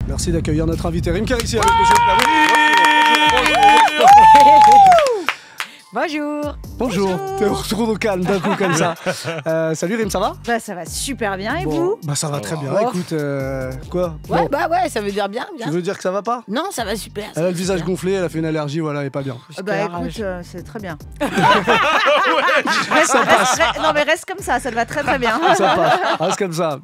Merci d'accueillir notre invité Rim Karissi avec Monsieur Bonjour. Bonjour. T'es retour au calme d'un coup comme ça. Salut Rim, ça va? Bah ça va super bien et vous? Bah ça va très bien. Oh. Écoute, quoi? Ouais, Bon, bah ouais, ça veut dire bien, tu veux dire que ça va pas? Non, ça va super. Elle a le visage gonflé, elle a fait une allergie, voilà, elle est pas bien. Bah écoute, c'est très bien. Ça passe. Non mais reste comme ça te va très très bien. Ça passe. Reste comme ça.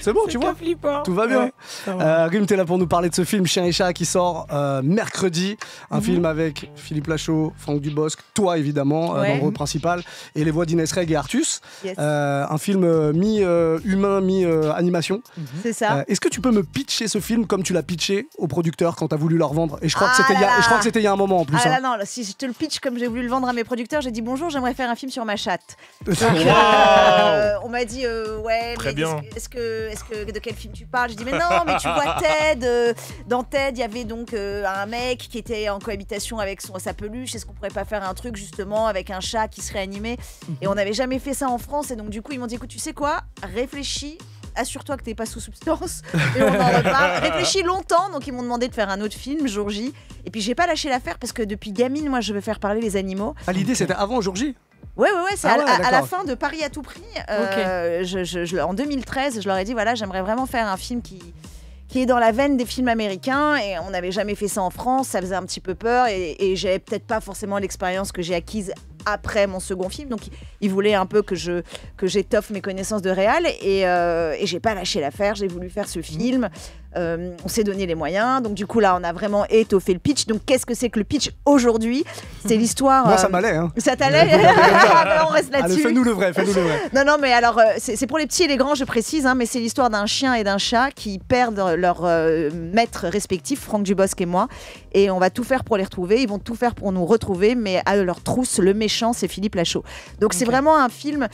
C'est bon, tu vois? Flippant. Tout va bien. Rim, t'es là pour nous parler de ce film Chien et Chat qui sort mercredi. Un film avec Philippe Lachaud, Franck Dubosc, toi évidemment, dans le rôle principal, et les voix d'Inès Reg et Artus. Yes. Un film mi-humain, mi-animation. C'est ça. Est-ce que tu peux me pitcher ce film comme tu l'as pitché aux producteurs quand t'as voulu leur vendre? Et je crois que c'était il y a un moment en plus. Ah là non, si je te le pitch comme j'ai voulu le vendre à mes producteurs, j'ai dit bonjour, j'aimerais faire un film sur ma chatte. Donc, on m'a dit ouais, Très mais bien. est-ce que de quel film tu parles? J'ai dit mais non, mais tu vois Ted. Dans Ted, il y avait donc un mec qui était en cohabitation avec sa peluche. Est-ce qu'on pourrait pas faire un truc justement avec un chat qui serait animé? Et on n'avait jamais fait ça en France. Et donc du coup ils m'ont dit écoute, tu sais quoi, réfléchis. Assure-toi que t'es pas sous substance et on en reparle. Réfléchis longtemps, donc ils m'ont demandé de faire un autre film, Jour J. Et puis j'ai pas lâché l'affaire parce que depuis gamine, moi je veux faire parler les animaux. Ah, l'idée c'était avant Jour J? Ouais, c'est Ah ouais, à la d'accord. fin de Paris à tout prix. En 2013, je leur ai dit voilà, j'aimerais vraiment faire un film qui est dans la veine des films américains et on n'avait jamais fait ça en France, ça faisait un petit peu peur et j'avais peut-être pas forcément l'expérience que j'ai acquise après mon second film, donc ils voulaient un peu que j'étoffe mes connaissances de réal et j'ai pas lâché l'affaire, j'ai voulu faire ce film. On s'est donné les moyens, donc du coup là on a vraiment étoffé le pitch. Donc qu'est-ce que c'est que le pitch aujourd'hui? C'est l'histoire. Moi ça m'allait, hein. Ça t'allait? On reste Allez, là-dessus. fais-nous le vrai. Non, mais alors, c'est pour les petits et les grands, je précise, hein, mais c'est l'histoire d'un chien et d'un chat qui perdent leur maître respectif, Franck Dubosc et moi, et on va tout faire pour les retrouver. Ils vont tout faire pour nous retrouver, mais à leur trousse, le méchant, c'est Philippe Lachaud. Donc c'est vraiment un film,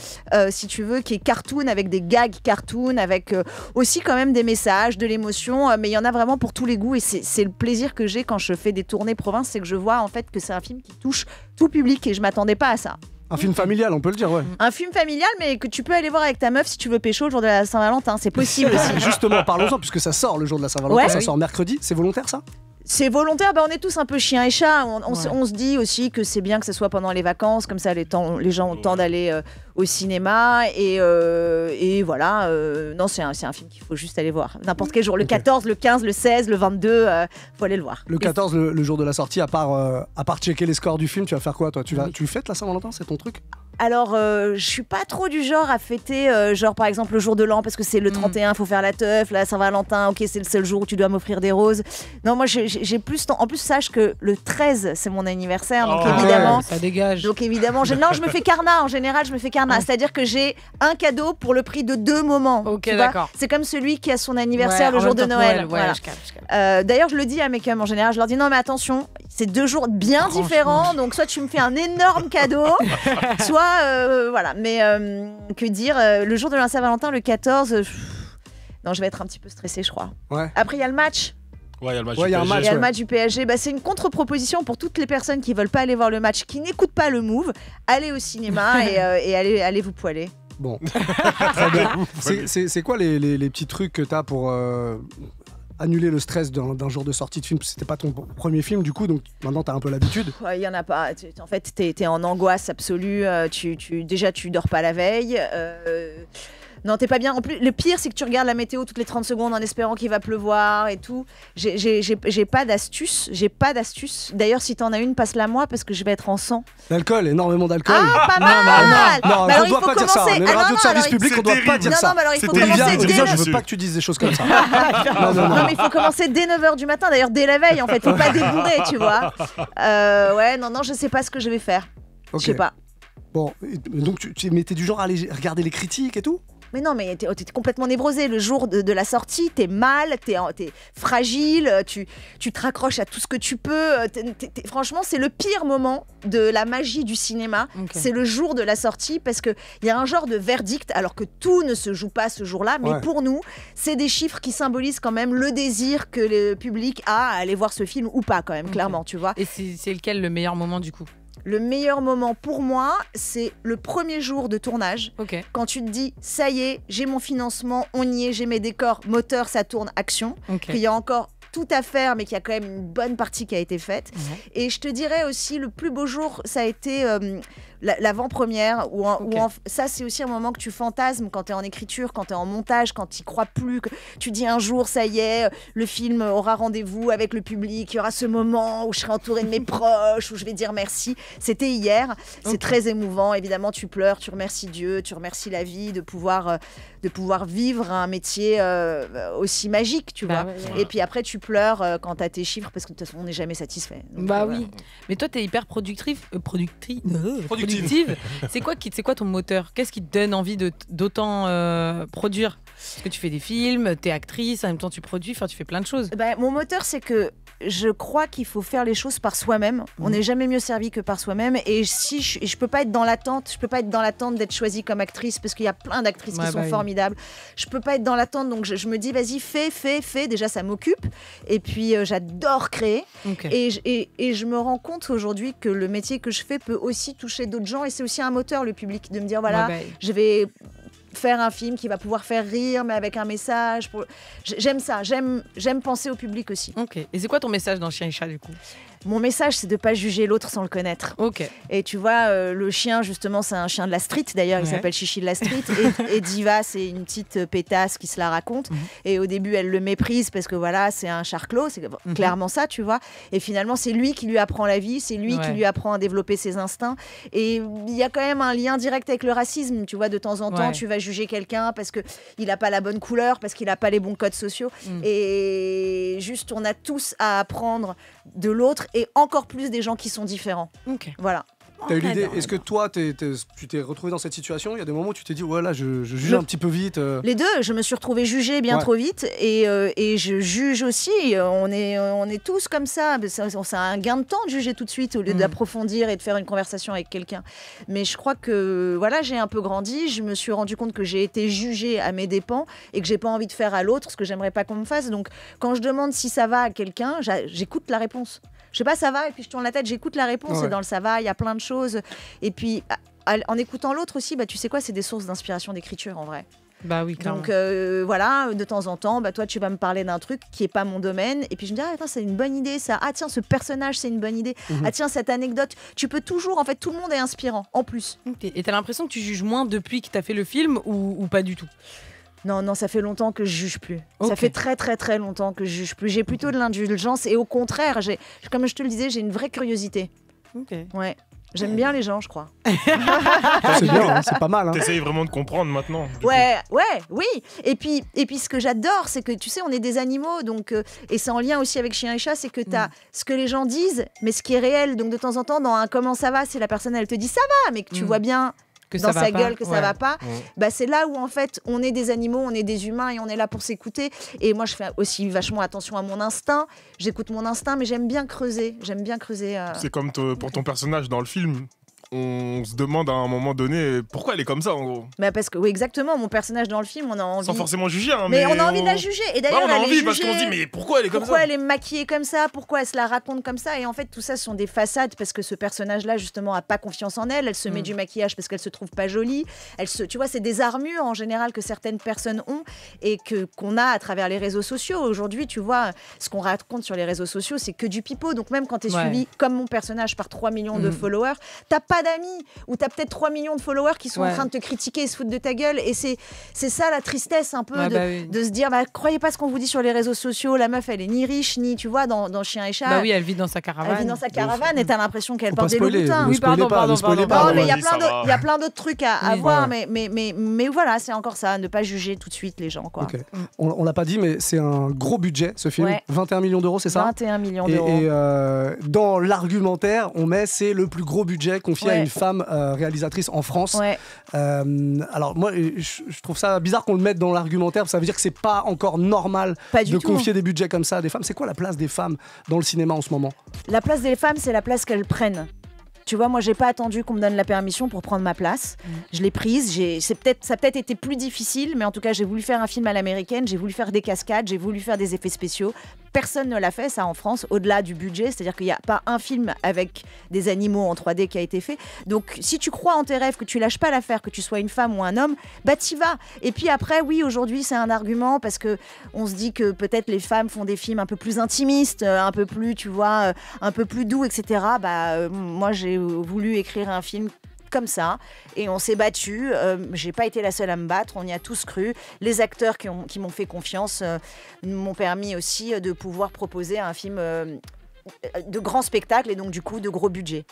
si tu veux, qui est cartoon, avec des gags cartoon, avec aussi quand même des messages, de l'émotion, mais il y en a vraiment pour tous les goûts, et c'est le plaisir que j'ai quand je fais des tournées province, c'est que je vois en fait que c'est un film qui touche tout public, et je m'attendais pas à ça. Un film familial, on peut le dire, ouais. Un film familial, mais que tu peux aller voir avec ta meuf si tu veux pécho le jour de la Saint-Valentin. C'est possible aussi. Justement, parlons-en, puisque ça sort le jour de la Saint-Valentin, Ouais. ça sort mercredi. C'est volontaire, ça? C'est volontaire, on est tous un peu chien et chat. On se dit aussi que c'est bien que ce soit pendant les vacances, comme ça les gens ont le temps d'aller au cinéma. Et voilà, non, c'est un film qu'il faut juste aller voir. N'importe quel jour, le 14, le 15, le 16, le 22, faut aller le voir. Le 14, le jour de la sortie, à part checker les scores du film, tu vas faire quoi, toi? Tu fêtes la Saint-Valentin, c'est ton truc? Alors, je suis pas trop du genre à fêter, genre par exemple le jour de l'an, parce que c'est le 31, faut faire la teuf, la Saint-Valentin, ok, c'est le seul jour où tu dois m'offrir des roses. Non, moi j'ai plus temps. En plus, sache que le 13, c'est mon anniversaire, donc évidemment. Ça dégage. Donc évidemment, je me fais carnat. En général, je me fais carnat. C'est-à-dire que j'ai un cadeau pour le prix de 2 moments. Ok, tu vois. d'accord. C'est comme celui qui a son anniversaire le jour de Noël. Voilà. Je capte. D'ailleurs, je le dis à mes cums en général. Je leur dis non, mais attention, c'est 2 jours bien différents. Donc soit tu me fais un énorme cadeau, soit voilà. Mais que dire, le jour de la Saint-Valentin, le 14, non, je vais être un petit peu stressée, je crois. Ouais. Après, il y a le match. Ouais, il y a le match. Ouais, il y a un du match. Il y a PSG. le match du PSG. Bah, c'est une contre-proposition pour toutes les personnes qui veulent pas aller voir le match, qui n'écoutent pas le Move. Allez au cinéma et allez vous poiler. Bon. Très bien. C'est quoi les petits trucs que t'as pour annuler le stress d'un jour de sortie de film? C'était pas ton premier film, du coup, donc maintenant t'as un peu l'habitude. Il y en a pas. En fait, t'es en angoisse absolue. Déjà, tu dors pas la veille. Non, t'es pas bien. En plus, le pire, c'est que tu regardes la météo toutes les 30 secondes en espérant qu'il va pleuvoir et tout. J'ai pas d'astuce. D'ailleurs, si t'en as une, passe-la moi parce que je vais être en sang. L'alcool, énormément d'alcool. Ah, pas mal. Non, Mais alors, on doit pas dire ça. On est une radio de service public, on doit pas dire ça. Non, mais alors, il faut C'était commencer évident. Déjà, dès... je veux pas que tu dises des choses comme ça. Non, mais il faut commencer dès 9h du matin. D'ailleurs, dès la veille, en fait. Faut pas débourrer, tu vois. Ouais, non, je sais pas ce que je vais faire. Ok. Je sais pas. Bon, donc mais t'es du genre à aller regarder les critiques et tout? Mais non, mais t'es complètement névrosé. Le jour de la sortie, t'es mal, t'es fragile, tu te raccroches à tout ce que tu peux. Franchement, c'est le pire moment de la magie du cinéma. Okay. C'est le jour de la sortie parce qu'il y a un genre de verdict, alors que tout ne se joue pas ce jour-là. Mais pour nous, c'est des chiffres qui symbolisent quand même le désir que le public a à aller voir ce film ou pas, quand même, clairement, tu vois. Et c'est lequel le meilleur moment, du coup? Le meilleur moment pour moi, c'est le premier jour de tournage. Ok. Quand tu te dis, ça y est, j'ai mon financement, on y est, j'ai mes décors, moteur, ça tourne, action. Ok. Qu'il y a encore tout à faire, mais qu'il y a quand même une bonne partie qui a été faite. Et je te dirais aussi, le plus beau jour, ça a été l'avant-première. Ça, c'est aussi un moment que tu fantasmes quand tu es en écriture, quand tu es en montage, quand tu n'y crois plus. Que tu dis un jour, ça y est, le film aura rendez-vous avec le public, il y aura ce moment où je serai entourée de mes proches, où je vais dire merci. C'était hier. C'est très émouvant. Évidemment, tu pleures, tu remercies Dieu, tu remercies la vie de pouvoir vivre un métier aussi magique, tu vois. Ouais. Et puis après, tu pleures quand tu as tes chiffres, parce que de toute façon, on n'est jamais satisfait. Donc, Oui. Mais toi, tu es hyper productive. Productive. C'est quoi ton moteur? Qu'est-ce qui te donne envie d'autant produire? Parce que tu fais des films, tu es actrice, en même temps tu produis, tu fais plein de choses. Mon moteur, c'est que je crois qu'il faut faire les choses par soi-même. On n'est jamais mieux servi que par soi-même. Et si je peux pas être dans l'attente, d'être choisie comme actrice, parce qu'il y a plein d'actrices qui sont formidables. Je peux pas être dans l'attente, donc je me dis vas-y, fais. Déjà, ça m'occupe. Et puis j'adore créer. Okay. Et je me rends compte aujourd'hui que le métier que je fais peut aussi toucher d'autres gens. Et c'est aussi un moteur, le public, de me dire voilà, je vais faire un film qui va pouvoir faire rire, mais avec un message. J'aime ça, j'aime penser au public aussi. Ok. Et c'est quoi ton message dans Chien et Chat, du coup? Mon message, c'est de ne pas juger l'autre sans le connaître. Ok. Et tu vois, le chien, justement, c'est un chien de la street. D'ailleurs, il s'appelle Chichi de la street. Et Diva, c'est une petite pétasse qui se la raconte. Et au début, elle le méprise parce que voilà, c'est un charclos. C'est clairement ça, tu vois. Et finalement, c'est lui qui lui apprend la vie. C'est lui qui lui apprend à développer ses instincts. Et il y a quand même un lien direct avec le racisme. Tu vois, de temps en temps, tu vas juger quelqu'un parce qu'il n'a pas la bonne couleur, parce qu'il n'a pas les bons codes sociaux. Et juste, on a tous à apprendre de l'autre, et encore plus des gens qui sont différents. Voilà. T'as eu l'idée, est-ce que toi, tu t'es retrouvé dans cette situation? Il y a des moments où tu t'es dit, ouais, là, je juge un petit peu vite. Les deux, je me suis retrouvée jugée bien trop vite, et je juge aussi. On est tous comme ça. C'est un gain de temps de juger tout de suite au lieu d'approfondir et de faire une conversation avec quelqu'un. Mais je crois que voilà, j'ai un peu grandi. Je me suis rendu compte que j'ai été jugée à mes dépens et que j'ai pas envie de faire à l'autre ce que j'aimerais pas qu'on me fasse. Donc, quand je demande si ça va à quelqu'un, j'écoute la réponse. Je sais pas, ça va, et puis je tourne la tête, j'écoute la réponse, et dans le ça va, il y a plein de choses. Et puis, en écoutant l'autre aussi, tu sais quoi, c'est des sources d'inspiration d'écriture en vrai. Bah oui, clairement. Donc voilà, de temps en temps, toi tu vas me parler d'un truc qui est pas mon domaine, et puis je me dis attends, c'est une bonne idée ça. Ah tiens, ce personnage c'est une bonne idée. Ah tiens, cette anecdote. Tu peux toujours, en fait, tout le monde est inspirant en plus. Et t'as l'impression que tu juges moins depuis que t'as fait le film ou pas du tout? Non, ça fait longtemps que je juge plus. Ça fait très très très longtemps que je juge plus. J'ai plutôt de l'indulgence, et au contraire, comme je te le disais, j'ai une vraie curiosité. Ouais. J'aime bien les gens, je crois. C'est bien, c'est pas mal. Hein. T'essayes vraiment de comprendre maintenant. Oui. Et puis ce que j'adore, c'est que tu sais, on est des animaux, donc et c'est en lien aussi avec Chien et Chat, c'est que t'as ce que les gens disent, mais ce qui est réel. Donc de temps en temps, dans un comment ça va, si la personne elle te dit ça va, mais que tu vois bien que dans sa gueule que ça va pas, c'est là où en fait on est des animaux, on est des humains, et on est là pour s'écouter. Et moi je fais aussi vachement attention à mon instinct, j'écoute mon instinct, mais j'aime bien creuser. C'est comme pour ton personnage dans le film. On se demande à un moment donné pourquoi elle est comme ça, en gros. Parce que oui, exactement, mon personnage dans le film, on a envie, sans forcément juger, mais on a envie de la juger. Et d'ailleurs, on a elle envie est parce qu'on se dit mais pourquoi elle est comme ça, pourquoi elle est maquillée comme ça, pourquoi elle se la raconte comme ça. Et en fait, tout ça, ce sont des façades, parce que ce personnage-là, justement, a pas confiance en elle. Elle se met du maquillage parce qu'elle se trouve pas jolie. Tu vois, c'est des armures en général que certaines personnes ont, et qu'on a à travers les réseaux sociaux. Aujourd'hui, tu vois, ce qu'on raconte sur les réseaux sociaux, c'est que du pipeau. Donc même quand tu es suivi comme mon personnage par 3 millions de followers, t'as pas d'amis, ou t'as peut-être 3 millions de followers qui sont en train de te critiquer et se foutre de ta guelle. Et c'est ça la tristesse un peu de se dire, croyez pas ce qu'on vous dit sur les réseaux sociaux, la meuf elle est ni riche ni, tu vois, dans Chien et Chat. Bah oui, elle vit dans sa caravane. Elle vit dans sa caravane, et t'as l'impression qu'elle porte des Loups-boutins. Oui, pardon. Non, mais il y a plein d'autres trucs à voir, mais voilà, c'est encore ça, ne pas juger tout de suite les gens, quoi. On l'a pas dit, mais c'est un gros budget ce film, 21 millions d'euros, c'est ça? 21 millions d'euros. Et dans l'argumentaire, on met c'est le plus gros budget confié à une femme réalisatrice en France. Alors moi, je trouve ça bizarre qu'on le mette dans l'argumentaire, ça veut dire que c'est pas encore normal de confier des budgets comme ça à des femmes. C'est quoi la place des femmes dans le cinéma en ce moment? La place des femmes, c'est la place qu'elles prennent. Tu vois, moi, j'ai pas attendu qu'on me donne la permission pour prendre ma place. Je l'ai prise. Ça a peut-être été plus difficile, mais en tout cas, j'ai voulu faire un film à l'américaine, j'ai voulu faire des cascades, j'ai voulu faire des effets spéciaux. Personne ne l'a fait, ça, en France, au-delà du budget. C'est-à-dire qu'il n'y a pas un film avec des animaux en 3D qui a été fait. Donc, si tu crois en tes rêves, que tu lâches pas l'affaire, que tu sois une femme ou un homme, bah t'y vas. Et puis après, oui, aujourd'hui, c'est un argument parce que on se dit que peut-être les femmes font des films un peu plus intimistes, un peu plus, tu vois, un peu plus doux, etc. Moi, j'ai voulu écrire un film comme ça, et on s'est battu. J'ai pas été la seule à me battre, on y a tous cru. Les acteurs qui m'ont fait confiance m'ont permis aussi de pouvoir proposer un film de grand spectacle et donc du coup de gros budget.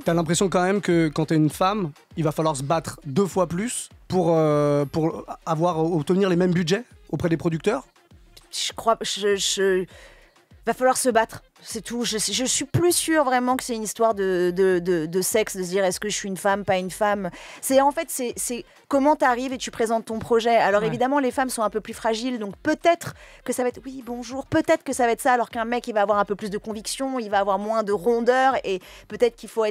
T'as l'impression quand même que quand t'es une femme, il va falloir se battre 2 fois plus pour obtenir les mêmes budgets auprès des producteurs? Je crois, va falloir se battre. C'est tout. Je suis plus sûre vraiment que c'est une histoire de sexe, de se dire est-ce que je suis une femme, pas une femme. C'est comment tu arrives et tu présentes ton projet. Alors évidemment, les femmes sont un peu plus fragiles, donc peut-être que ça va être oui, bonjour, peut-être que ça va être ça, alors qu'un mec, il va avoir un peu plus de conviction, il va avoir moins de rondeur, et peut-être qu'il faut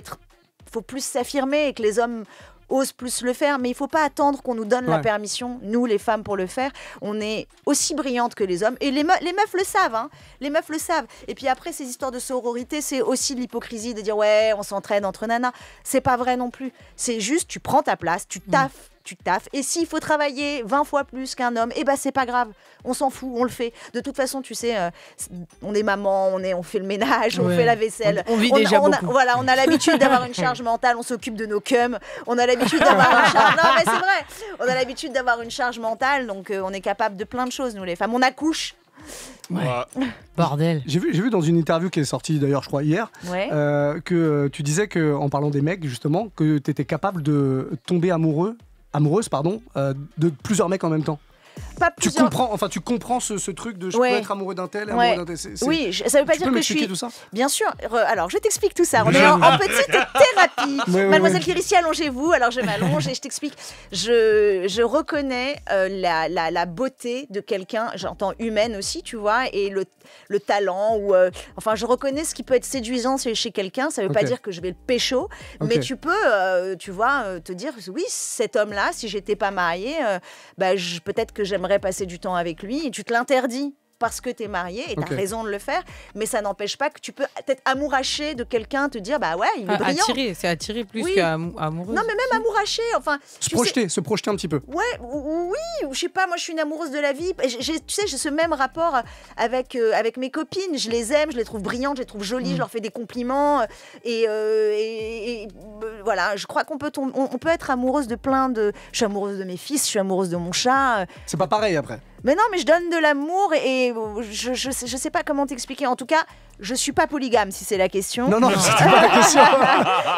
plus s'affirmer et que les hommes osent plus le faire, mais il ne faut pas attendre qu'on nous donne la permission, nous les femmes, pour le faire. On est aussi brillantes que les hommes, et les meufs le savent, hein. Les meufs le savent. Et puis après, ces histoires de sororité, c'est aussi de l'hypocrisie de dire ouais, on s'entraide entre nanas. C'est pas vrai non plus. C'est juste, tu prends ta place, tu taffes. Tu taffes. Et s'il faut travailler 20 fois plus qu'un homme, c'est pas grave. On s'en fout, on le fait. De toute façon, tu sais, on est maman, on fait le ménage, on fait la vaisselle. On vit déjà beaucoup. On a l'habitude d'avoir une charge mentale, on s'occupe de nos cums. On a l'habitude d'avoir une charge... Non, mais c'est vrai. On a l'habitude d'avoir une charge mentale, donc on est capable de plein de choses, nous les femmes. On accouche. Ouais. Bordel. J'ai vu dans une interview qui est sortie d'ailleurs, je crois, hier, que tu disais en parlant des mecs, justement, que tu étais capable de tomber amoureuse, de plusieurs mecs en même temps. Pas plusieurs... Tu comprends ce truc de je peux être amoureux d'un tel, amoureux d'un tel. Oui, ça veut pas dire que je suis... tout ça? Bien sûr. Alors, je t'explique tout ça. On est en petite thérapie. Mademoiselle Kérissi, allongez-vous. Alors, je m'allonge et je t'explique. Je reconnais la beauté de quelqu'un, j'entends humaine aussi, tu vois, et le talent. Je reconnais ce qui peut être séduisant chez quelqu'un. Ça veut pas dire que je vais le pécho, mais tu peux, tu vois, te dire, oui, cet homme-là, si j'étais pas mariée, peut-être que j'aimerais passer du temps avec lui, et tu te l'interdis parce que tu es marié et tu as raison de le faire, mais ça n'empêche pas que tu peux être amouraché de quelqu'un, te dire bah ouais, il est brillant. C'est attiré plus qu'amoureuse. Non, mais même amouraché, se projeter un petit peu. Oui, je sais pas, moi je suis une amoureuse de la vie. J'ai ce même rapport avec mes copines, je les aime, je les trouve brillantes, je les trouve jolies, je leur fais des compliments voilà, je crois qu'on peut être amoureuse de plein de... Je suis amoureuse de mes fils, je suis amoureuse de mon chat. C'est pas pareil après. Mais non, mais je donne de l'amour et je sais pas comment t'expliquer. En tout cas, je suis pas polygame, si c'est la question. Non, c'était pas la question.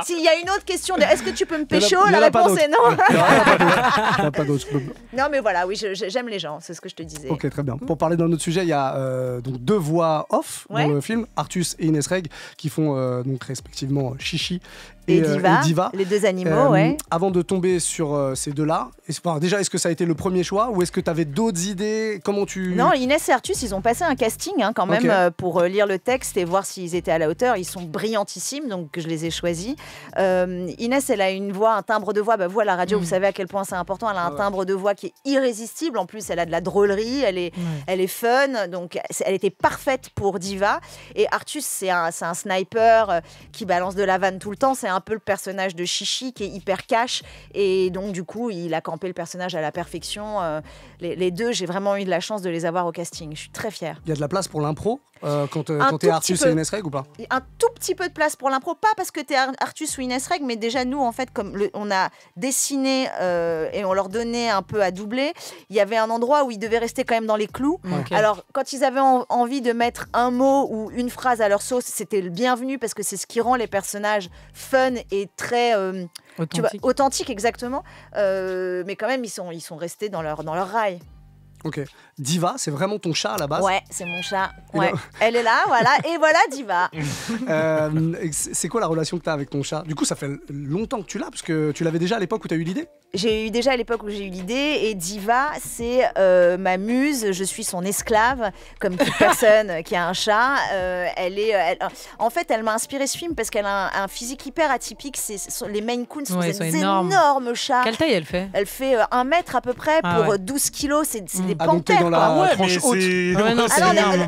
S'il y a une autre question de est-ce que tu peux me pécho, la réponse est non. Il n'y en a pas d'autre. Non, mais voilà, oui, j'aime les gens, c'est ce que je te disais. Ok, très bien. Pour parler d'un autre sujet, il y a donc 2 voix off dans le film, Artus et Inès Reg, qui font donc respectivement Chichi et Diva. Les 2 animaux, Avant de tomber sur ces 2-là, déjà, est-ce que ça a été le premier choix ou est-ce que tu avais d'autres idées? Comment tu... Non, Inès et Artus, ils ont passé un casting quand même pour lire le texte et voir s'ils étaient à la hauteur. Ils sont brillantissimes, donc je les ai choisis. Inès, elle a une voix, un timbre de voix. Vous, à la radio, vous savez à quel point c'est important. Elle a un timbre de voix qui est irrésistible. En plus, elle a de la drôlerie, elle est fun. Donc, elle était parfaite pour Diva. Et Artus, c'est un sniper qui balance de la vanne tout le temps. C'est un peu le personnage de Chichi qui est hyper cash. Et donc, du coup, il a campé le personnage à la perfection. Les 2, j'ai vraiment eu de la chance de les avoir au casting. Je suis très fière. Il y a de la place pour l'impro quand t'es Artus et Inès Reg ou pas? Un tout petit peu de place pour l'impro, pas parce que t'es Artus ou Inès Reg, mais déjà nous en fait comme on a dessiné et on leur donnait un peu à doubler, il y avait un endroit où ils devaient rester quand même dans les clous. Alors quand ils avaient envie de mettre un mot ou une phrase à leur sauce, c'était le bienvenu parce que c'est ce qui rend les personnages fun et très authentique exactement. Mais quand même ils sont restés dans leur rail. Ok. Diva, c'est vraiment ton chat à la base. Ouais, c'est mon chat. Ouais. Elle est là, voilà. Et voilà Diva. C'est quoi la relation que tu as avec ton chat? Du coup, ça fait longtemps que tu l'as, parce que tu l'avais déjà à l'époque où tu as eu l'idée? J'ai eu déjà à l'époque où j'ai eu l'idée, et Diva, c'est ma muse, je suis son esclave, comme toute personne qui a un chat. En fait, elle m'a inspiré ce film parce qu'elle a un physique hyper atypique. Les Maine Coons sont des énormes chats. Quelle taille elle fait? Elle fait 1 mètre à peu près pour 12 kilos, c'est des panthères. Donc t'es dans la tranche haute.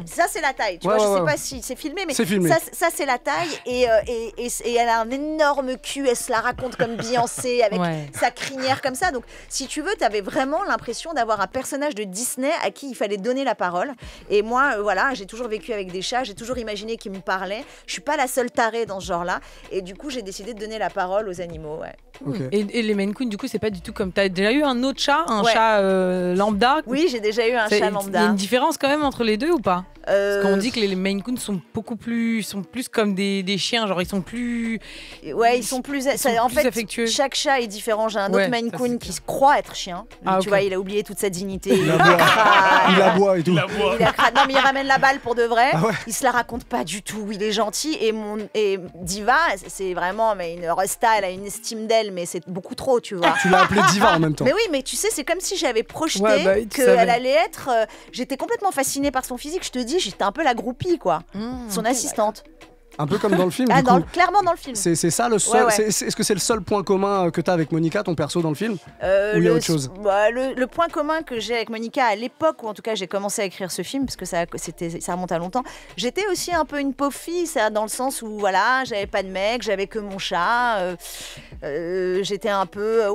Ça c'est la taille, tu vois, je sais pas si c'est filmé, mais ça c'est la taille, et elle a un énorme cul, elle se la raconte comme Beyoncé, avec sa crinière comme ça. Donc, si tu veux, tu avais vraiment l'impression d'avoir un personnage de Disney à qui il fallait donner la parole. Et moi, voilà, j'ai toujours vécu avec des chats, j'ai toujours imaginé qu'ils me parlaient. Je suis pas la seule tarée dans ce genre-là. Et du coup, j'ai décidé de donner la parole aux animaux. Ouais. Okay. Et les Maine Coons, du coup, c'est pas du tout comme. T'as déjà eu un autre chat, chat lambda? Oui, j'ai déjà eu un chat lambda. Il y a une différence quand même entre les deux ou pas? Parce qu'on dit que les Maine Coons sont plus comme des chiens, genre ils sont plus. Ouais, ils sont plus. En fait, affectueux. Chaque chat est différent. J'ai un autre Maine Coon qui se croit être chien. Tu vois, il a oublié toute sa dignité. Il aboie et tout. Non, mais il ramène la balle pour de vrai. Il se la raconte pas du tout. Il est gentil. Et Diva, c'est vraiment une Resta. Elle a une estime d'elle, mais c'est beaucoup trop, tu vois. Tu l'as appelée Diva en même temps. Mais oui, mais tu sais, c'est comme si j'avais projeté qu'elle allait être. J'étais complètement fascinée par son physique. Je te dis, j'étais un peu la groupie, quoi. Son assistante. Un peu comme dans le film. Clairement dans le film. C'est ça le seul. Est-ce que c'est le seul point commun que tu as avec Monica, ton perso dans le film? Ou il y a autre chose? Le point commun que j'ai avec Monica à l'époque où en tout cas j'ai commencé à écrire ce film, parce que ça remonte à longtemps, j'étais aussi un peu une pauvre fille, ça, dans le sens où voilà, j'avais pas de mec, j'avais que mon chat. J'étais un peu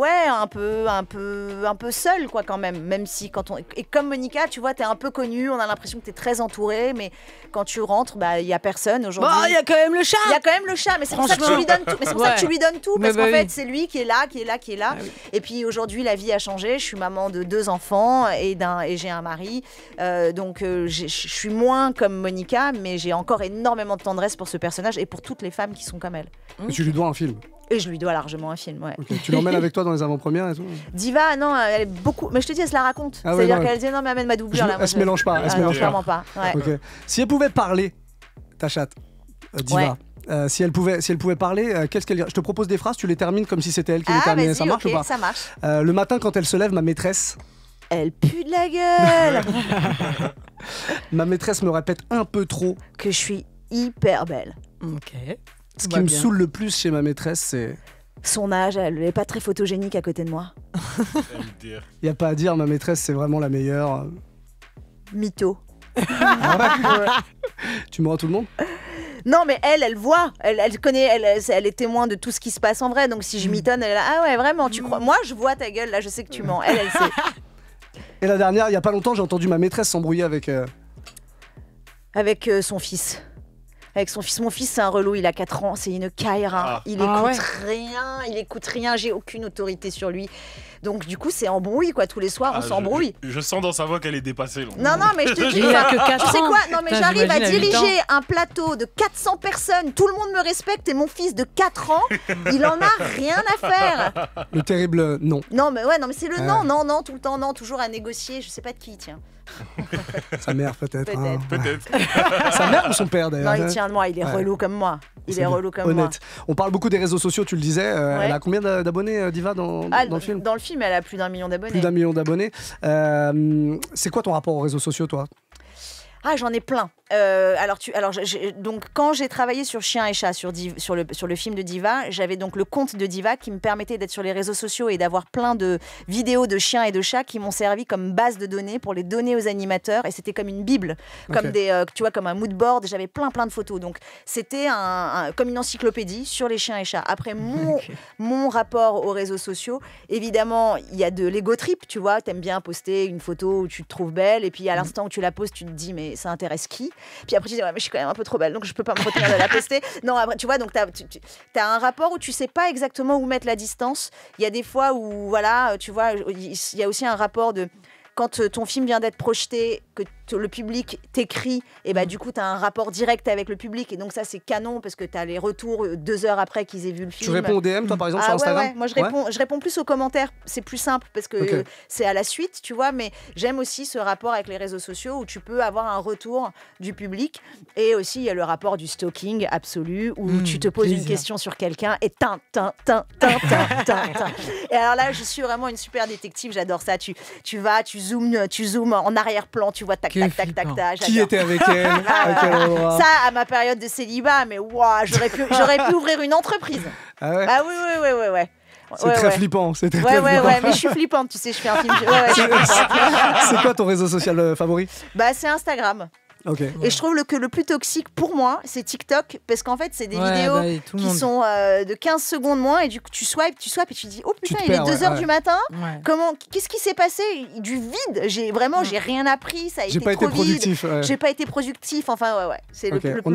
seule, quoi, quand même. Même si et comme Monica, tu vois, t'es un peu connue, on a l'impression que t'es très entourée, mais quand tu rentres, il y a personne aujourd'hui. Il y a quand même le chat. Il y a quand même le chat, mais c'est pour ça que tu lui donnes tout. Mais c'est pour ça que tu lui donnes tout, parce qu'en fait, c'est lui qui est là. Ah, oui. Et puis aujourd'hui, la vie a changé. Je suis maman de 2 enfants et j'ai un mari. Donc, je suis moins comme Monica, mais j'ai encore énormément de tendresse pour ce personnage et pour toutes les femmes qui sont comme elle. Et tu lui dois un film? Et je lui dois largement un film, ouais. Okay. Tu l'emmènes avec toi dans les avant-premières et tout? Diva, non, elle est beaucoup. Mais je te dis, elle se la raconte. C'est-à-dire qu'elle dit non, mais amène ma doublure. Elle se mélange pas. Clairement pas. Ouais. Okay. Si elle pouvait parler, ta chatte, Diva. Si elle pouvait parler, qu'est-ce qu'elle dirait? Je te propose des phrases, tu les termines comme si c'était elle qui les terminait. Ça marche ou pas? Ça marche. Le matin, quand elle se lève, ma maîtresse. Elle pue de la gueule. Ma maîtresse me répète un peu trop que je suis hyper belle. Ok. Ce qui me saoule le plus chez ma maîtresse, c'est son âge. Elle n'est pas très photogénique à côté de moi. Il n'y a pas à dire, ma maîtresse, c'est vraiment la meilleure. Mytho. Tu mens à tout le monde? Non, mais elle voit, elle connaît, elle est témoin de tout ce qui se passe en vrai. Donc si je mitonne, elle est là, ah ouais, vraiment, tu crois? Moi, je vois ta gueule, là, je sais que tu mens. Elle sait. Et la dernière, il y a pas longtemps, j'ai entendu ma maîtresse s'embrouiller avec son fils. Avec son fils. Mon fils, c'est un relou, il a 4 ans, c'est une caïra. Il écoute rien, j'ai aucune autorité sur lui. Donc du coup, c'est embrouille, quoi. Tous les soirs, on s'embrouille. Je sens dans sa voix qu'elle est dépassée. Là. Non, mais je te dis, tu sais quoi? Non, mais j'arrive à diriger un plateau de 400 personnes, tout le monde me respecte, et mon fils de 4 ans, il en a rien à faire. Le terrible non. Non, mais c'est le non, tout le temps non, toujours à négocier, je sais pas de qui, tiens. Sa mère peut-être. Peut-être. Sa mère ou son père d'ailleurs? Non, il tient de moi, il est relou comme moi. Il est relou comme moi. On parle beaucoup des réseaux sociaux, tu le disais. Elle a combien d'abonnés, Diva, dans le film? Dans le film, elle a plus d'1 million d'abonnés. Plus d'1 million d'abonnés. C'est quoi ton rapport aux réseaux sociaux, toi? Ah, j'en ai plein. Donc quand j'ai travaillé sur Chien et Chat, sur le film de Diva, j'avais donc le compte de Diva qui me permettait d'être sur les réseaux sociaux et d'avoir plein de vidéos de chiens et de chats qui m'ont servi comme base de données pour les donner aux animateurs, et c'était comme une bible, comme comme un mood board. J'avais plein de photos, donc c'était comme une encyclopédie sur les chiens et chats. Après mon rapport aux réseaux sociaux, évidemment, il y a de l'ego trip, tu vois, t'aimes bien poster une photo où tu te trouves belle, et puis à l'instant où tu la postes, tu te dis mais ça intéresse qui? Puis après tu dis mais je suis quand même un peu trop belle, donc je peux pas me retenir de la poster. Non, après tu vois, donc t'as un rapport où tu sais pas exactement où mettre la distance. Il y a des fois où voilà, tu vois, il y a aussi un rapport de quand ton film vient d'être projeté, que le public t'écrit, et bah du coup tu as un rapport direct avec le public, et donc ça c'est canon parce que tu as les retours 2 heures après qu'ils aient vu le film. Tu réponds aux DM toi par exemple sur Instagram? Ouais. Moi je réponds plus aux commentaires, c'est plus simple parce que c'est à la suite, tu vois, mais j'aime aussi ce rapport avec les réseaux sociaux où tu peux avoir un retour du public, et aussi il y a le rapport du stalking absolu où tu te poses une question sur quelqu'un et et alors là je suis vraiment une super détective, j'adore ça, tu zoomes en arrière-plan, tu vois tac. Qui était avec elle? Ça à ma période de célibat, mais waouh, j'aurais pu ouvrir une entreprise. Ah ouais? Ah oui. C'est très flippant. Ouais, mais je suis flippante, tu sais, je fais un film. C'est quoi ton réseau social favori? Bah, c'est Instagram. Okay. Et je trouve que le plus toxique pour moi, c'est TikTok, parce qu'en fait, c'est des vidéos qui sont de 15 secondes moins, et du coup, tu swipes, et tu dis, oh putain, il est 2h du matin. Ouais. Qu'est-ce qui s'est passé? Du vide. J'ai rien appris, ça a été trop vide. J'ai pas été productif. Enfin, ouais. C'est le plus toxique.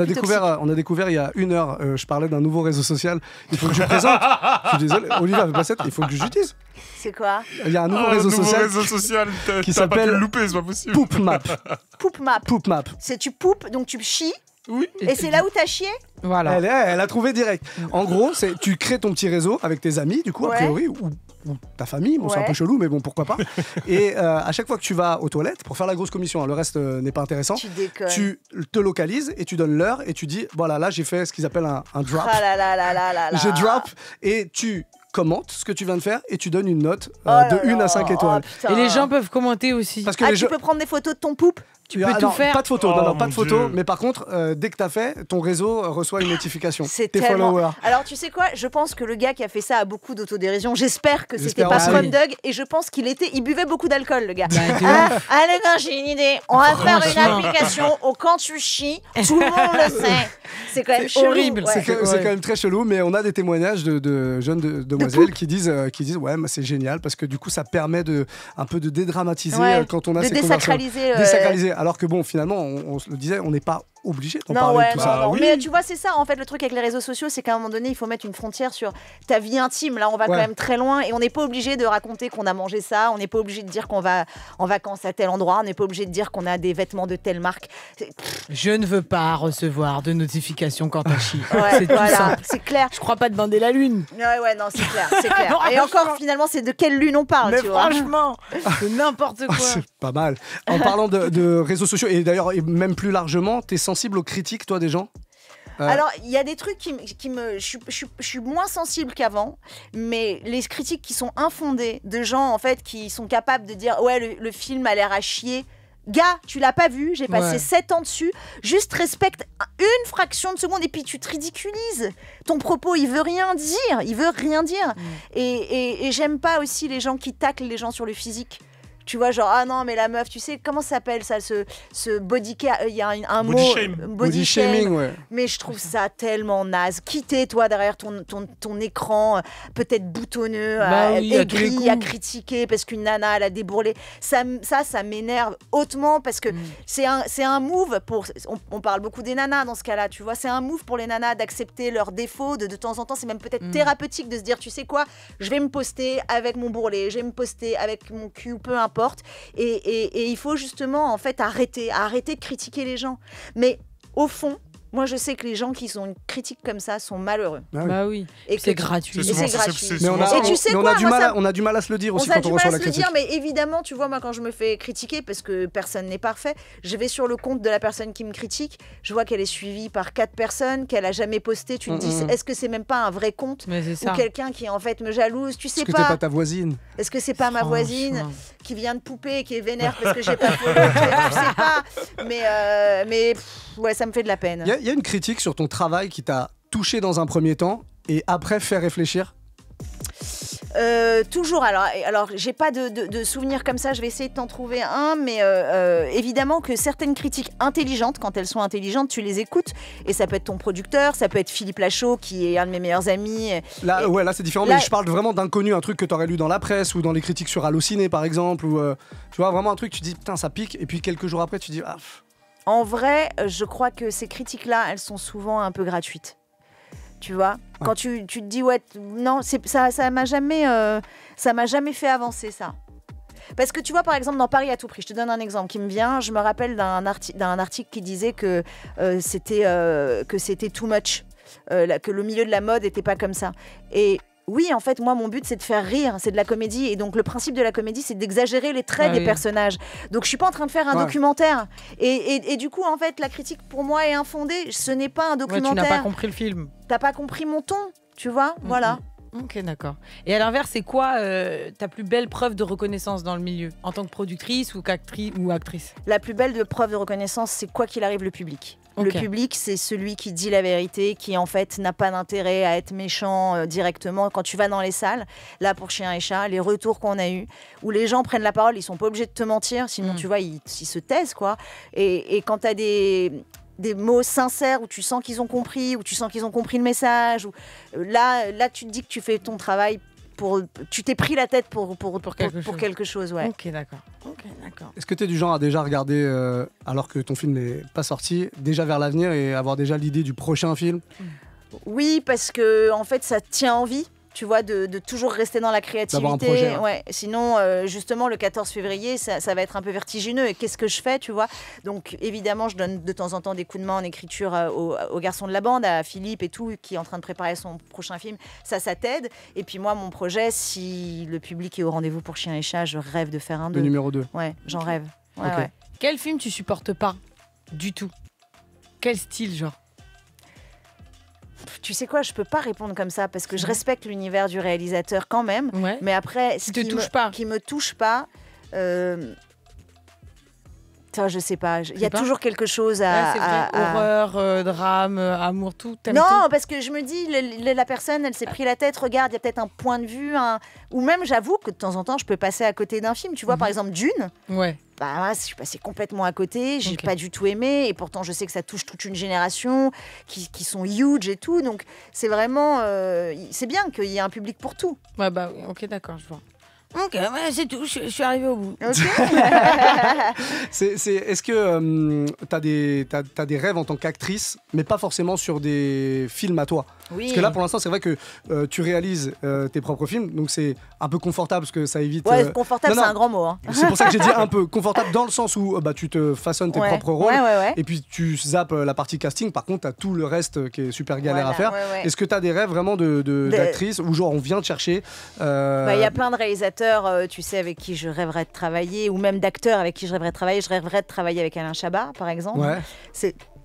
On a découvert il y a 1 heure, je parlais d'un nouveau réseau social. Il faut que je présente. Je suis désolé, Olivia avait pas cette. Il faut que j'utilise. C'est quoi? Il y a un nouveau réseau social qui s'appelle louper, c'est pas possible. Poopmap. C'est tu poupes, donc tu chies. Oui. Et c'est là où t'as chié? Voilà. Elle a trouvé direct. En gros, tu crées ton petit réseau avec tes amis, du coup, a priori, ou ta famille. Bon, c'est un peu chelou, mais bon, pourquoi pas. Et à chaque fois que tu vas aux toilettes, pour faire la grosse commission, le reste n'est pas intéressant, tu te localises et tu donnes l'heure et tu dis, voilà, là, j'ai fait ce qu'ils appellent un drop. J'ai drop et tu commente ce que tu viens de faire et tu donnes une note de 1 à 5 étoiles. Et les gens peuvent commenter aussi. Parce que tu peux prendre des photos de ton poupe? Tu peux tout faire. Pas de photos, pas de photos. Mais par contre, dès que t'as fait, ton réseau reçoit une notification. C'est tellement... followers. Alors tu sais quoi? Je pense que le gars qui a fait ça a beaucoup d'autodérision. J'espère que c'était pas Scrum Dog, et je pense qu'il buvait beaucoup d'alcool, le gars. Allez, j'ai une idée. On va faire une application où quand tu chies, tout le monde le sait. C'est quand même horrible. C'est quand même très chelou, mais on a des témoignages de jeunes demoiselles qui disent ouais, c'est génial parce que du coup ça permet un peu de dédramatiser quand on a ces conversations. Désacraliser. Alors que bon, finalement, on se le disait, on n'est pas obligé d'en parler de tout ça. Oui. Mais tu vois, c'est ça en fait le truc avec les réseaux sociaux, c'est qu'à un moment donné il faut mettre une frontière sur ta vie intime. Là on va quand même très loin, et on n'est pas obligé de raconter qu'on a mangé ça, on n'est pas obligé de dire qu'on va en vacances à tel endroit, on n'est pas obligé de dire qu'on a des vêtements de telle marque. Je ne veux pas recevoir de notifications quand on chie. C'est tout simple. C'est clair. Je crois pas demander la lune. Ouais, non, c'est clair. Et encore finalement, c'est de quelle lune on parle? Mais tu franchement, c'est n'importe quoi. C'est pas mal. En parlant de réseaux sociaux, et d'ailleurs même plus largement, t'es sensible aux critiques, toi, des gens? Alors, il y a des trucs qui me... Je suis moins sensible qu'avant, mais les critiques qui sont infondées de gens, en fait, qui sont capables de dire « Ouais, le film a l'air à chier ». Gars, tu l'as pas vu, j'ai passé 7 ans dessus, juste respecte une fraction de seconde et puis tu te ridiculises. Ton propos, il veut rien dire. Et j'aime pas aussi les gens qui taclent les gens sur le physique. Tu vois, genre, ah non, mais la meuf, tu sais, comment ça s'appelle ça, ce body care, il y a un mot. Body shaming, ouais. Mais je trouve ça tellement naze. Quitter, toi, derrière ton écran, peut-être boutonneux, aigri, à critiquer parce qu'une nana, elle a débourlé. Ça m'énerve hautement parce que c'est un move pour. On parle beaucoup des nanas dans ce cas-là, tu vois. C'est un move pour les nanas d'accepter leurs défauts. De temps en temps, c'est même peut-être thérapeutique de se dire, tu sais quoi, je vais me poster avec mon bourrelet, je vais me poster avec mon cul, peu importe. Et il faut justement en fait arrêter de critiquer les gens. Mais au fond, moi je sais que les gens qui ont une critique comme ça sont malheureux. Bah oui. Et c'est gratuit. Mais on a du mal à se le dire aussi quand on reçoit la critique. Mais évidemment, tu vois, moi quand je me fais critiquer, parce que personne n'est parfait, je vais sur le compte de la personne qui me critique, je vois qu'elle est suivie par 4 personnes, qu'elle a jamais posté. Tu te dis, est-ce que c'est même pas un vrai compte ou quelqu'un qui en fait me jalouse? Tu sais pas. Est-ce que t'es pas ta voisine? Est-ce que c'est pas ma voisine qui vient de pouper et qui est vénère parce que j'ai pas follow? Tu sais pas. Mais ouais, ça me fait de la peine. Il y a une critique sur ton travail qui t'a touché dans un premier temps et après fait réfléchir? Toujours. Alors j'ai pas de souvenirs comme ça, je vais essayer de t'en trouver un, mais évidemment que certaines critiques intelligentes, quand elles sont intelligentes, tu les écoutes, et ça peut être ton producteur, ça peut être Philippe Lachaud qui est un de mes meilleurs amis. Là c'est différent, mais je parle vraiment d'inconnu, un truc que t'aurais lu dans la presse ou dans les critiques sur Allociné par exemple, ou tu vois, vraiment un truc, tu dis putain ça pique, et puis quelques jours après tu dis ah. En vrai, je crois que ces critiques-là, elles sont souvent un peu gratuites. Tu vois, quand tu te dis non, ça m'a jamais fait avancer ça. Parce que tu vois, par exemple, dans Paris à tout prix, je te donne un exemple qui me vient. Je me rappelle d'un article qui disait que c'était too much, que le milieu de la mode n'était pas comme ça. Et oui, en fait, moi, mon but, c'est de faire rire, c'est de la comédie. Et donc, le principe de la comédie, c'est d'exagérer les traits des personnages. Donc, je suis pas en train de faire un documentaire. Et du coup, en fait, la critique, pour moi, est infondée. Ce n'est pas un documentaire. Tu n'as pas compris le film. T'as pas compris mon ton, tu vois, voilà. Ok, d'accord. Et à l'inverse, c'est quoi ta plus belle preuve de reconnaissance dans le milieu, en tant que productrice ou actrice? La plus belle preuve de reconnaissance, c'est quoi qu'il arrive, le public. Le public, c'est celui qui dit la vérité, qui en fait n'a pas d'intérêt à être méchant directement. Quand tu vas dans les salles, là pour Chien et Chat, les retours qu'on a eus, où les gens prennent la parole, ils sont pas obligés de te mentir, sinon tu vois, ils se taisent, quoi. Et quand tu as des mots sincères où tu sens qu'ils ont compris, où tu sens qu'ils ont compris le message, où, là tu te dis que tu fais ton travail. Tu t'es pris la tête pour quelque chose, ouais. Ok, d'accord. Est-ce que tu es du genre à déjà regarder, alors que ton film n'est pas sorti, déjà vers l'avenir et avoir déjà l'idée du prochain film? Oui, parce que en fait, ça tient envie. Tu vois, de toujours rester dans la créativité. D'avoir un projet, ouais. Sinon, justement, le 14 février, ça va être un peu vertigineux. Et qu'est-ce que je fais, tu vois? Donc, évidemment, je donne de temps en temps des coups de main en écriture aux garçons de la bande, à Philippe et tout, qui est en train de préparer son prochain film. Ça t'aide. Et puis moi, mon projet, si le public est au rendez-vous pour Chien et Chat, je rêve de faire un 2. Le numéro 2. Ouais, j'en rêve. Ouais, ouais. Quel film tu supportes pas du tout? Quel style, genre? Tu sais quoi, je peux pas répondre comme ça parce que je respecte l'univers du réalisateur quand même. Ouais. Mais après, ce qui me touche pas, ça, je sais pas. Il y a toujours quelque chose à. C'est vrai. Horreur, drame, amour, tout. Non, parce que je me dis, la personne, elle s'est pris la tête. Regarde, il y a peut-être un point de vue, ou même, j'avoue que de temps en temps, je peux passer à côté d'un film. Tu vois, par exemple, Dune. Ouais. Bah, je suis passée complètement à côté, j'ai pas du tout aimé, et pourtant je sais que ça touche toute une génération qui sont huge et tout, donc c'est vraiment, c'est bien qu'il y ait un public pour tout. Ouais, bah, ok, d'accord, je vois. Ok, ouais, c'est tout, je suis arrivée au bout. Okay. Est-ce que t'as des rêves en tant qu'actrice, mais pas forcément sur des films à toi? Oui. Parce que là, pour l'instant, c'est vrai que tu réalises tes propres films, donc c'est un peu confortable parce que ça évite. Ouais, confortable, c'est un grand mot. Hein. C'est pour ça que j'ai dit un peu confortable dans le sens où tu te façonnes tes propres rôles et puis tu zappes la partie casting. Par contre, t'as tout le reste qui est super galère à faire. Est-ce que t'as des rêves vraiment d'actrice où genre on vient te chercher? Il y a plein de réalisateurs, tu sais, avec qui je rêverais de travailler, ou même d'acteurs avec qui je rêverais de travailler. Je rêverais de travailler avec Alain Chabat, par exemple. Ouais.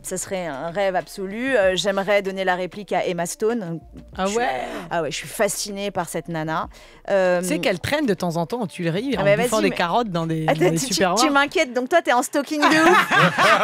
Ça serait un rêve absolu. J'aimerais donner la réplique à Emma Stone. Ah ouais. Je suis fascinée par cette nana. Tu sais qu'elle traîne de temps en temps en Tuileries en bouffant des carottes dans des supermarchés. Tu m'inquiètes, donc toi t'es en stalking de ouf.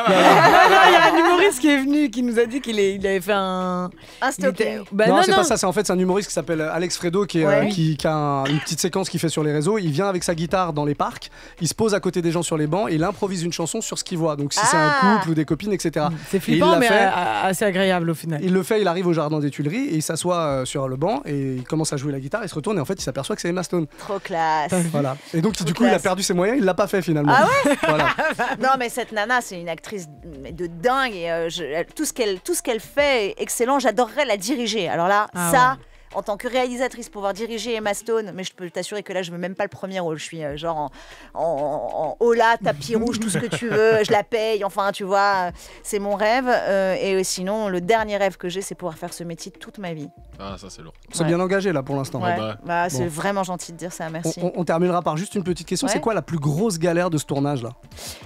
Il y a un humoriste qui est venu, qui nous a dit qu'il avait fait un stalking. Non, c'est pas ça, c'est un humoriste qui s'appelle Alex Fredo qui a une petite séquence qu'il fait sur les réseaux. Il vient avec sa guitare dans les parcs, il se pose à côté des gens sur les bancs et il improvise une chanson sur ce qu'il voit. Donc si c'est un couple ou des copines, etc. C'est flippant, mais assez agréable au final. Il le fait, il arrive au jardin des Tuileries et il s'assoit sur le banc et il commence à jouer la guitare, il se retourne et en fait il s'aperçoit que c'est Emma Stone. Trop classe. Voilà. Et donc du coup il a perdu ses moyens, il l'a pas fait finalement. Ah ouais. Voilà. Non mais cette nana c'est une actrice de dingue et tout ce qu'elle fait est excellent. J'adorerais la diriger. Alors là, en tant que réalisatrice, pouvoir diriger Emma Stone, mais je peux t'assurer que là, je ne veux même pas le premier rôle. Je suis genre en hola, tapis rouge, tout ce que tu veux, je la paye, enfin, tu vois, c'est mon rêve. Et sinon, le dernier rêve que j'ai, c'est pouvoir faire ce métier toute ma vie. Ah, ça, c'est lourd. C'est bien engagé, là, pour l'instant. Ouais. C'est vraiment gentil de dire ça, merci. On terminera par juste une petite question. C'est quoi la plus grosse galère de ce tournage-là?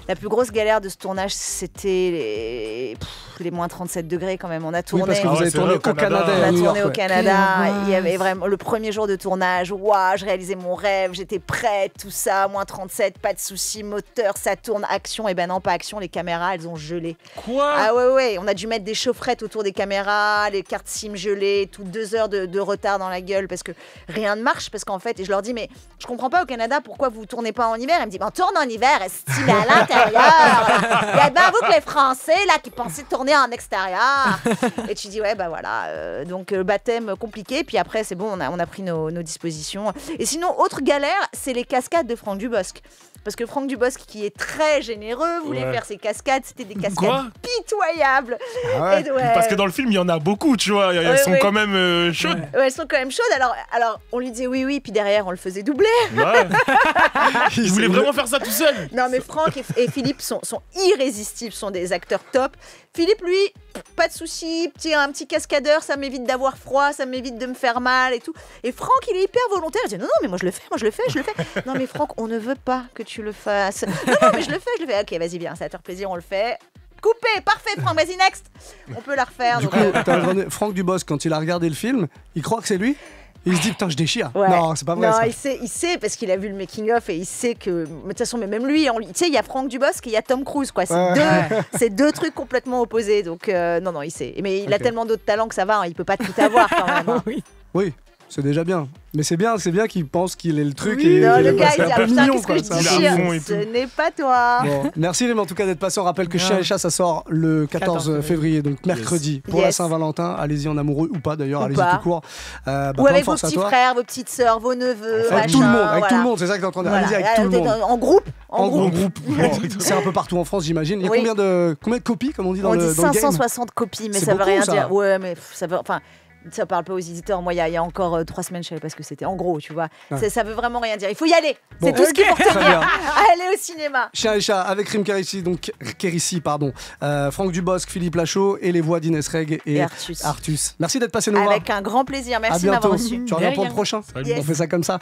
La plus grosse galère de ce tournage, c'était les moins 37 degrés quand même. On a tourné. Oui, parce que vous avez tourné au Canada. On a tourné au Canada. Il y avait vraiment le premier jour de tournage. Waouh, je réalisais mon rêve, j'étais prête, tout ça, moins 37, pas de soucis, moteur, ça tourne, action. Et ben non, pas action, les caméras, elles ont gelé. Quoi? Ah ouais, on a dû mettre des chaufferettes autour des caméras, les cartes SIM gelées, tout 2 heures de retard dans la gueule parce que rien ne marche. Parce qu'en fait, et je leur dis, mais je comprends pas au Canada pourquoi vous tournez pas en hiver. Elle me dit, on tourne en hiver, stylé à l'intérieur. Il y a bien vous que les Français là qui pensaient tourner en extérieur. Et tu dis, ouais, bah voilà. Donc baptême compliqué. puis après, c'est bon, on a pris nos dispositions. Et sinon, autre galère, c'est les cascades de Franck Dubosc. Parce que Franck Dubosc, qui est très généreux, voulait faire ses cascades. C'était des cascades pitoyables. Ah ouais. Parce que dans le film, il y en a beaucoup, tu vois. Elles sont quand même chaudes. Ouais, elles sont quand même chaudes. Alors, on lui disait oui, puis derrière, on le faisait doubler. Ouais. Il voulait vraiment faire ça tout seul. Non, mais Franck et Philippe sont irrésistibles, sont des acteurs top. Philippe, lui, pas de souci, un petit cascadeur, ça m'évite d'avoir froid, ça m'évite de me faire mal et tout. Et Franck, il est hyper volontaire. Il dit non, mais moi je le fais. Non, mais Franck, on ne veut pas que tu le fasses. Non, mais je le fais. Ok, vas-y, viens, ça va te faire plaisir, on le fait. Coupé, parfait, Franck, vas-y, next. On peut la refaire. Du coup, Franck Dubosc, quand il a regardé le film, il croit que c'est lui. Il se dit putain, je déchire. Ouais. Non, c'est pas vrai. Non, ça. il sait parce qu'il a vu le making of et il sait que. De toute façon, mais même lui, tu sais, il y a Franck Dubosc et il y a Tom Cruise, quoi. C'est deux trucs complètement opposés. Donc non, il sait. Mais il a tellement d'autres talents que ça va. Il peut pas tout avoir quand même. Hein. Oui. C'est déjà bien. Mais c'est bien qu'il pense qu'il est le truc. Oui, et non, le gars, c'est il un peu dit putain, mignon, qu'est-ce quoi. que je dis, ce n'est pas toi. Bon, merci les en tout cas d'être passé. On rappelle que Chien et Chat, ça sort le 14 février, donc mercredi, pour la Saint-Valentin. Allez-y en amoureux ou pas d'ailleurs, allez-y tout court. Ou avec vos petits frères, vos petites sœurs, vos neveux, avec tout le monde, avec tout le monde, c'est ça que t'es en train de dire. Allez-y avec tout le monde. En groupe. En groupe. C'est un peu partout en France, j'imagine. Il y a combien de copies, comme on dit dans le game ? On dit 560 copies, mais ça veut rien dire. Ouais, mais ça veut. Enfin. Ça parle pas aux éditeurs. Moi, il y a encore 3 semaines, je savais pas ce que c'était. En gros, tu vois, ça veut vraiment rien dire. Il faut y aller. C'est tout ce qu'il faut retenir. Aller au cinéma. Chien et Chat avec Rim Kérissi, donc Franck Dubosc, Philippe Lachaud et les voix d'Inès Reg et Artus. Merci d'être passé nous voir. Avec un grand plaisir. Merci de m'avoir reçu. Tu reviens pour le prochain. On fait ça comme ça.